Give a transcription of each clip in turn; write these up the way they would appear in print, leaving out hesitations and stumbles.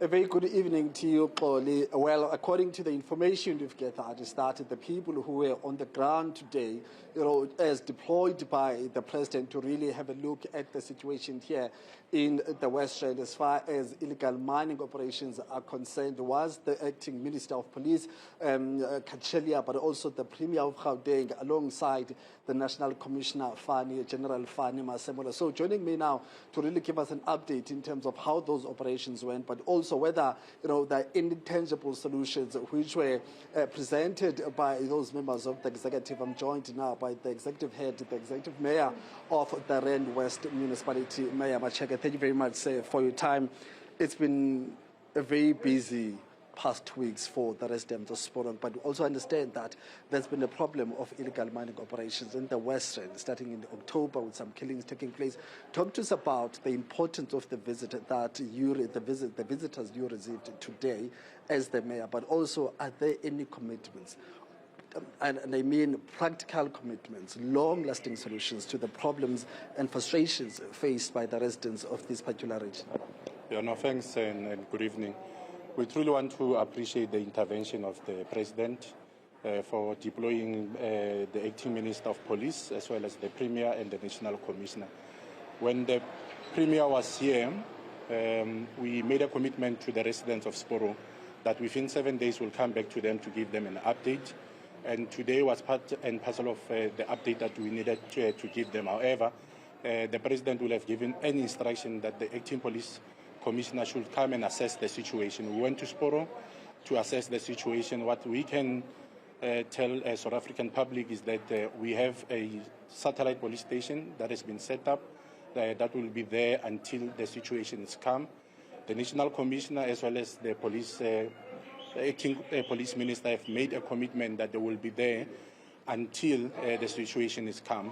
A very good evening to you, Xoli. Well, according to the information we've gathered, is that the people who were on the ground today, as deployed by the president to really have a look at the situation here in the West Rand as far as illegal mining operations are concerned, was the acting Minister of Police, Kachelia, but also the Premier of Gauteng, alongside the National Commissioner, General Fani Masemola. So joining me now to really give us an update in terms of how those operations went, but also whether there are intangible solutions which were presented by those members of the executive. I'm joined now by the executive head, the executive mayor of the Rand West Municipality, Mayor Motshekga. Thank you very much, sir, for your time. It's been a very busy past weeks for the residents of Sporong, but we also understand that there's been a problem of illegal mining operations in the West Rand, starting in October with some killings taking place. Talk to us about the importance of the visit that the visitors you received today as the mayor, but also are there any commitments, and I mean practical commitments, long-lasting solutions to the problems and frustrations faced by the residents of this particular region? Yeah, no, thanks and good evening. We truly want to appreciate the intervention of the President for deploying the acting Minister of Police as well as the Premier and the National Commissioner. When the Premier was here, we made a commitment to the residents of Sporong that within 7 days we'll come back to them to give them an update. And today was part and parcel of the update that we needed to give them. However, the President will have given an instruction that the acting Police Commissioner should come and assess the situation. We went to Sporong to assess the situation. What we can tell the South African public is that we have a satellite police station that has been set up that will be there until the situation is calm. The National Commissioner as well as the acting Police Minister have made a commitment that they will be there until the situation is calm.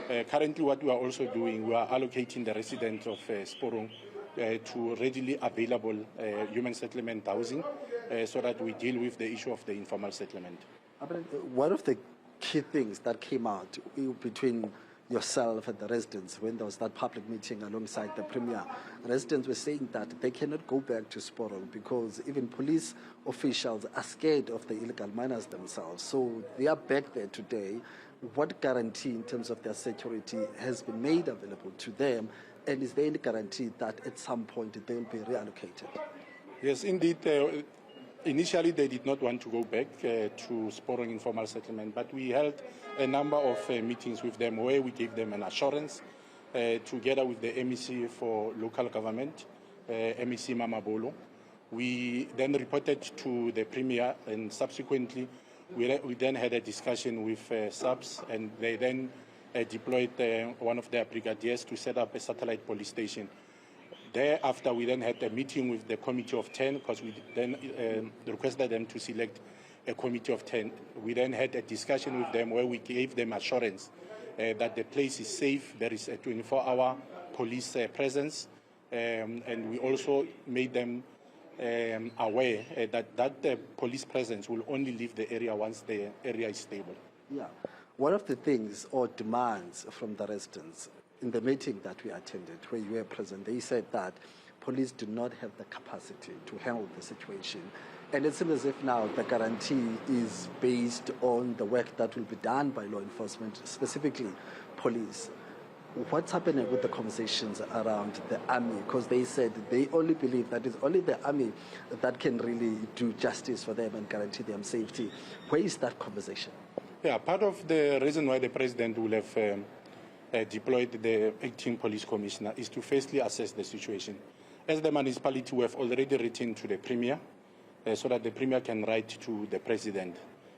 Currently what we are also doing, we are allocating the residents of Sporong to readily available human settlement housing so that we deal with the issue of the informal settlement. One of the key things that came out between yourself and the residents when there was that public meeting alongside the Premier, residents were saying that they cannot go back to Sporong because even police officials are scared of the illegal miners themselves. So they are back there today. What guarantee in terms of their security has been made available to them? And is there any guarantee that at some point they will be reallocated? Yes, indeed. Initially, they did not want to go back to Sporong informal settlement, but we held a number of meetings with them where we gave them an assurance together with the MEC for local government, MEC Mamabolo. We then reported to the Premier, and subsequently we then had a discussion with SAPS, and they then deployed one of their brigadiers to set up a satellite police station. Thereafter, we then had a meeting with the Committee of 10 because we then requested them to select a Committee of 10. We then had a discussion with them where we gave them assurance that the place is safe. There is a 24-hour police presence, and we also made them aware that police presence will only leave the area once the area is stable. Yeah. One of the things or demands from the residents in the meeting that we attended, where you were present, they said that police do not have the capacity to handle the situation. And it seems as if now the guarantee is based on the work that will be done by law enforcement, specifically police. What's happening with the conversations around the army? Because they said they only believe that it's only the army that can really do justice for them and guarantee them safety. Where is that conversation? Yeah, part of the reason why the President will have deployed the acting police commissioner is to firstly assess the situation. As the municipality, we have already written to the Premier so that the Premier can write to the President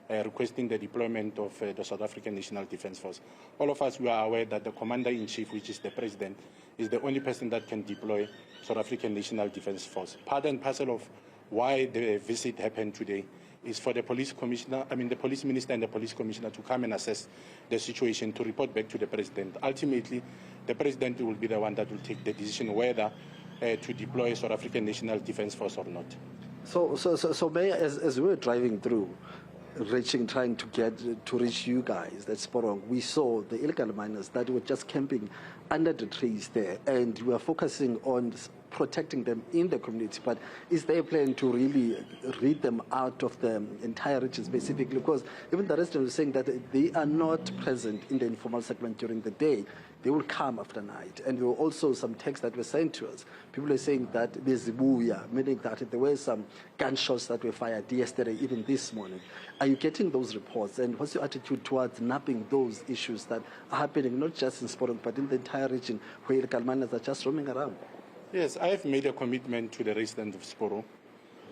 requesting the deployment of the South African National Defence Force. All of us, we are aware that the Commander-in-Chief, which is the President, is the only person that can deploy South African National Defence Force. Part and parcel of why the visit happened today is for the police commissioner, the police minister and the police commissioner to come and assess the situation, to report back to the President. Ultimately, the President will be the one that will take the decision whether to deploy South African National Defence Force or not. So Mayor, as we were driving through, trying to reach you guys, that's Sporong, we saw the illegal miners that were just camping under the trees there, and we are focusing on protecting them in the community, but is there a plan to really rid them out of the entire region specifically? Because even the residents are saying that they are not present in the informal segment during the day. They will come after night. And there were also some texts that were sent to us. People are saying that there's Zibuya, meaning that there were some gunshots that were fired yesterday, even this morning. Are you getting those reports? And what's your attitude towards napping those issues that are happening not just in Sporong, but in the entire region where the Kalmanas are just roaming around? Yes, I have made a commitment to the residents of Sporong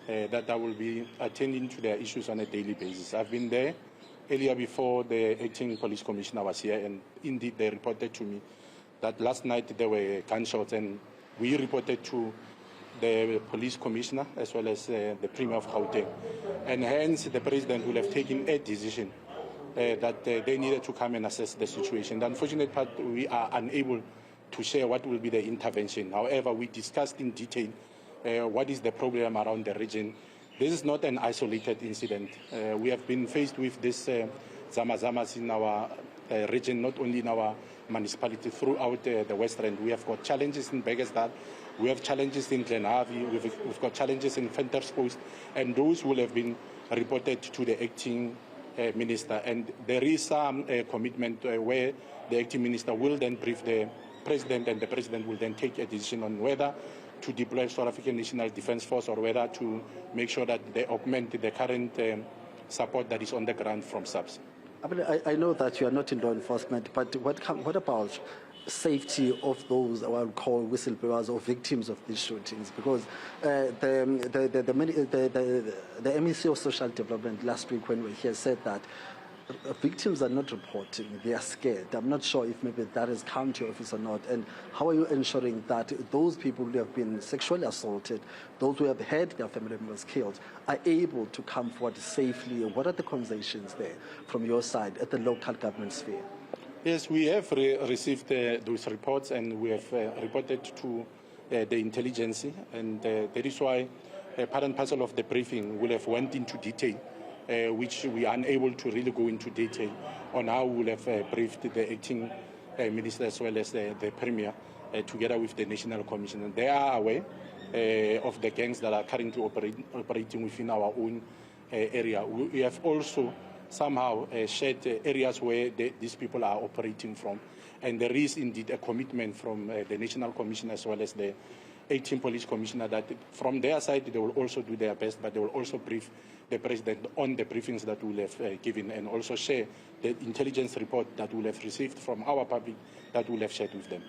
that I will be attending to their issues on a daily basis. I've been there earlier before the acting police commissioner was here, and indeed they reported to me that last night there were gunshots, and we reported to the police commissioner as well as the Premier of Gauteng. And hence the president will have taken a decision that they needed to come and assess the situation. The unfortunate part, we are unable to share what will be the intervention. However, we discussed in detail what is the problem around the region. This is not an isolated incident. We have been faced with this zamazamas in our region, not only in our municipality, throughout the West Rand. We have got challenges in Beggersdal, we have challenges in Glenharvie, we've got challenges in Venterspost, and those will have been reported to the acting minister. And there is some commitment where the acting minister will then brief the president, and the president will then take a decision on whether to deploy South African National Defence Force or whether to make sure that they augment the current support that is on the ground from SAPS. I know that you are not in law enforcement, but what about safety of those what I would call whistleblowers or victims of these shootings? Because the MEC of Social Development last week when we were here said that victims are not reporting, they are scared. I'm not sure if maybe that is county office or not. And how are you ensuring that those people who have been sexually assaulted, those who have had their family members killed, are able to come forward safely? What are the conversations there from your side at the local government sphere? Yes, we have received those reports, and we have reported to the intelligence, and that is why part and parcel of the briefing will have went into detail, which we are unable to really go into detail on how we will have briefed the acting minister as well as the premier together with the National Commission. And they are aware of the gangs that are currently operating within our own area. We have also somehow shared areas where these people are operating from. And there is indeed a commitment from the National Commission as well as the 18 Police Commissioner that from their side they will also do their best, but they will also brief the President on the briefings that we will have given, and also share the intelligence report that we will have received from our public that we will have shared with them.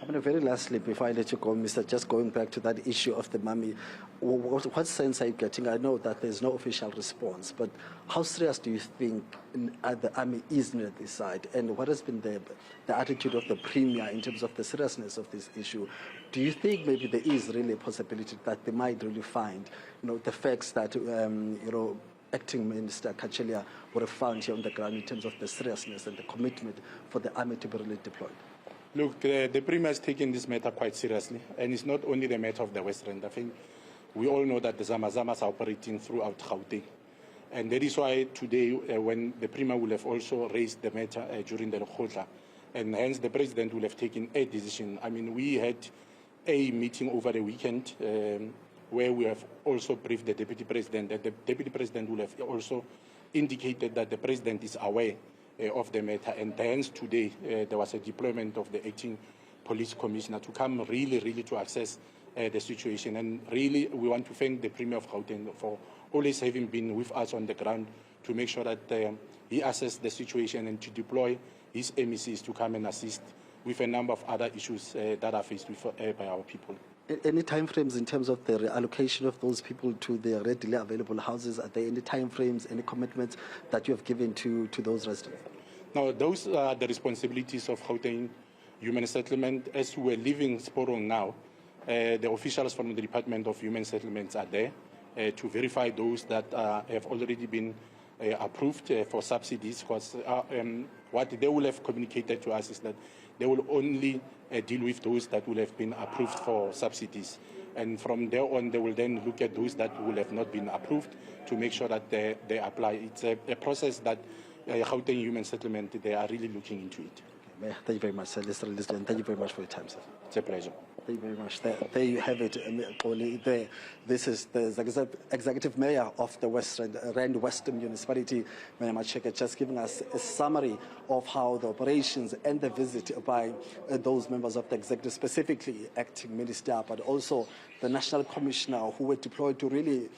Very lastly, before I let you go, Mr. Just going back to that issue of the mummy, what sense are you getting? I know that there's no official response, but how serious do you think the army is on this side? And what has been the attitude of the Premier in terms of the seriousness of this issue? Do you think maybe there is really a possibility that they might really find, the facts that, Acting Minister Kachelia would have found here on the ground in terms of the seriousness and the commitment for the army to be really deployed? Look, the Premier has taken this matter quite seriously, and it's not only the matter of the West Rand. I think we all know that the Zamazamas are operating throughout Gauteng. And that is why today, when the Premier will have also raised the matter during the Lekgotla, and hence the President will have taken a decision. I mean, we had a meeting over the weekend where we have also briefed the Deputy President, and the Deputy President will have also indicated that the President is aware of the matter, and hence today there was a deployment of the acting police commissioner to come really to assess the situation. And really we want to thank the Premier of Gauteng for always having been with us on the ground to make sure that he assessed the situation and to deploy his MECs to come and assist with a number of other issues that are faced with, by our people. Any time frames in terms of the reallocation of those people to their readily available houses? Are there any time frames, any commitments that you have given to those residents? Now, those are the responsibilities of Gauteng Human Settlement. As we are leaving Sporong now, the officials from the Department of Human Settlements are there to verify those that have already been approved for subsidies, because what they will have communicated to us is that they will only deal with those that will have been approved for subsidies. And from there on, they will then look at those that will have not been approved to make sure that they apply. It's a process that Gauteng Human Settlement, they are really looking into it. Mayor, thank you very much, sir. Thank you very much for your time, sir. It's a pleasure. Thank you very much. There you have it, Xoli. There. This is the executive mayor of the Rand Western Municipality, Mayor Motshekga, just giving us a summary of how the operations and the visit by those members of the executive, specifically acting minister, but also the national commissioner who were deployed to really,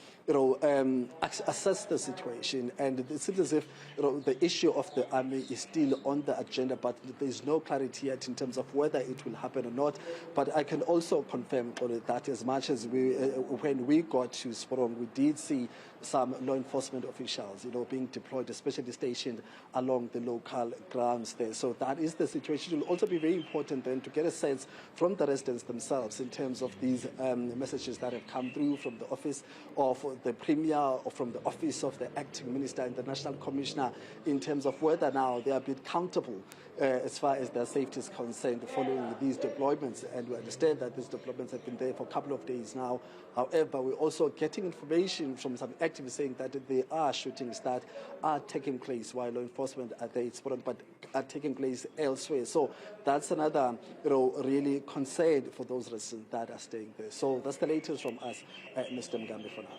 assess the situation. And it seems as if, the issue of the army is still on the agenda, but there is no clarity yet in terms of whether it will happen or not. But I can also confirm that as much as when we got to Sporong, we did see some law enforcement officials, being deployed, especially stationed along the local grounds there. So that is the situation. It will also be very important then to get a sense from the residents themselves in terms of these messages that have come through from the office of the Premier or from the office of the acting minister and the national commissioner in terms of whether now they are a bit accountable as far as their safety is concerned following these deployments. And we understand that these deployments have been there for a couple of days now. However, we're also getting information from some activists saying that there are shootings that are taking place while law enforcement are there, but are taking place elsewhere. So that's another, really concern for those residents that are staying there. So that's the latest from us, Mr. Mgambi, for now.